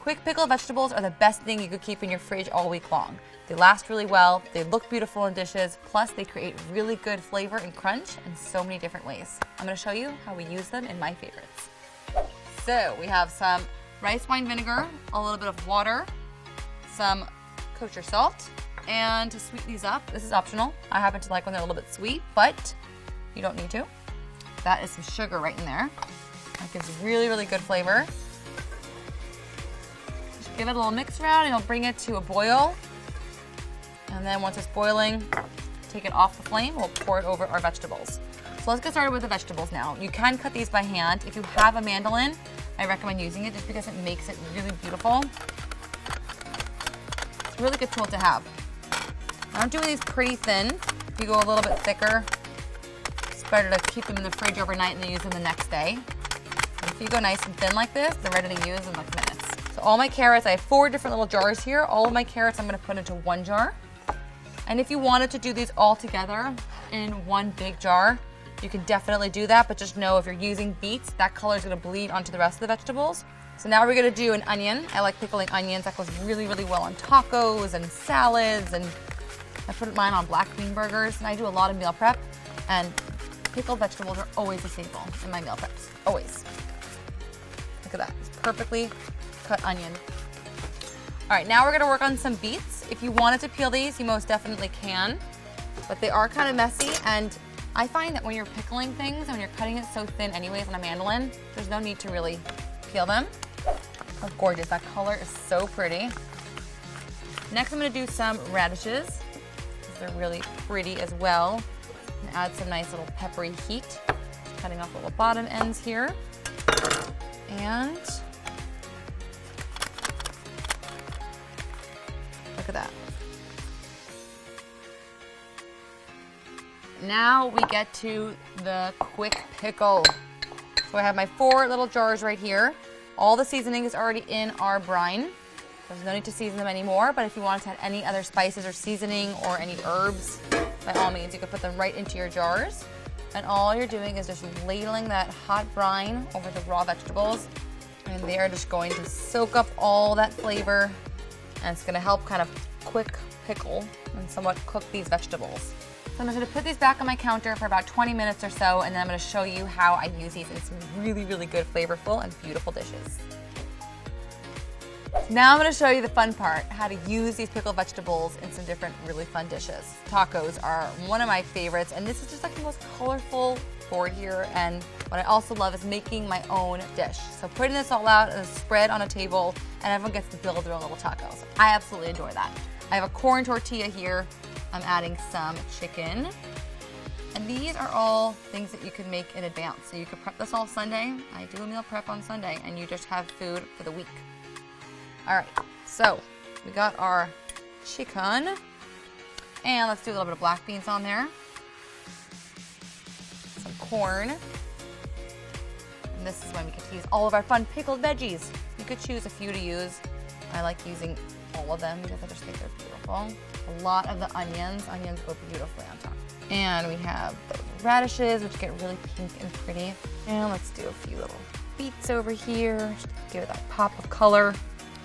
Quick pickled vegetables are the best thing you could keep in your fridge all week long. They last really well, they look beautiful in dishes, plus they create really good flavor and crunch in so many different ways. I'm gonna show you how we use them in my favorites. So we have some rice wine vinegar, a little bit of water, some kosher salt, and to sweeten these up, this is optional. I happen to like when they're a little bit sweet, but you don't need to. That is some sugar right in there. That gives really, really good flavor. Just give it a little mix around and you'll bring it to a boil. And then once it's boiling, take it off the flame. We'll pour it over our vegetables. So let's get started with the vegetables now. You can cut these by hand. If you have a mandolin, I recommend using it just because it makes it really beautiful. It's a really good tool to have. I'm doing these pretty thin. If you go a little bit thicker, it's better to keep them in the fridge overnight and then use them the next day. And if you go nice and thin like this, they're ready to use in like minutes. So all my carrots, I have 4 different little jars here. All of my carrots I'm gonna put into one jar. And if you wanted to do these all together in one big jar, you can definitely do that, but just know if you're using beets, that color is gonna bleed onto the rest of the vegetables. So now we're gonna do an onion. I like pickling onions. That goes really, really well on tacos and salads, and I put mine on black bean burgers, and I do a lot of meal prep, and pickled vegetables are always a staple in my meal preps, always. Look at that, it's perfectly cut onion. All right, now we're gonna work on some beets. If you wanted to peel these, you most definitely can, but they are kind of messy, and I find that when you're pickling things and when you're cutting it so thin anyways on a mandolin, there's no need to really peel them. Oh, gorgeous, that color is so pretty. Next, I'm gonna do some radishes. They're really pretty as well. And add some nice little peppery heat. Just cutting off the little bottom ends here. And look at that. Now we get to the quick pickle. So I have my 4 little jars right here. All the seasoning is already in our brine. There's no need to season them anymore, but if you want to add any other spices or seasoning or any herbs, by all means, you can put them right into your jars. And all you're doing is just ladling that hot brine over the raw vegetables, and they are just going to soak up all that flavor, and it's gonna help kind of quick pickle and somewhat cook these vegetables. So I'm gonna put these back on my counter for about 20 minutes or so, and then I'm gonna show you how I use these in some really, really good, flavorful, and beautiful dishes. Now I'm gonna show you the fun part, how to use these pickled vegetables in some different really fun dishes. Tacos are one of my favorites, and this is just like the most colorful board here, and what I also love is making my own dish. So putting this all out as a spread on a table, and everyone gets to build their own little tacos. I absolutely enjoy that. I have a corn tortilla here. I'm adding some chicken. And these are all things that you can make in advance. So you can prep this all Sunday. I do a meal prep on Sunday, and you just have food for the week. All right, so we got our chicken, and let's do a little bit of black beans on there, some corn, and this is when we get to use all of our fun pickled veggies. You could choose a few to use. I like using all of them because I just think they're beautiful. A lot of the onions go beautifully on top. And we have the radishes, which get really pink and pretty. And let's do a few little beets over here, just to give it that pop of color.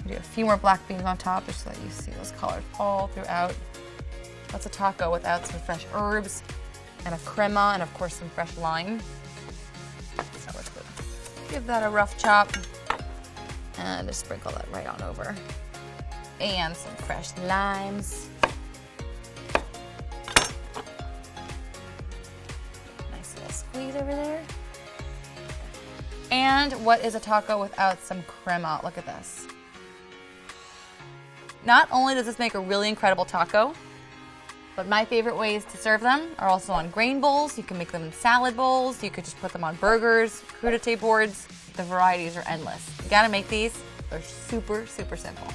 Do a few more black beans on top just so that you see those colors all throughout. That's a taco without some fresh herbs and a crema and of course some fresh lime. So let's give that a rough chop and just sprinkle that right on over. And some fresh limes. Nice little squeeze over there. And what is a taco without some crema? Look at this. Not only does this make a really incredible taco, but my favorite ways to serve them are also on grain bowls. You can make them in salad bowls. You could just put them on burgers, crudite boards. The varieties are endless. You gotta make these. They're super, super simple.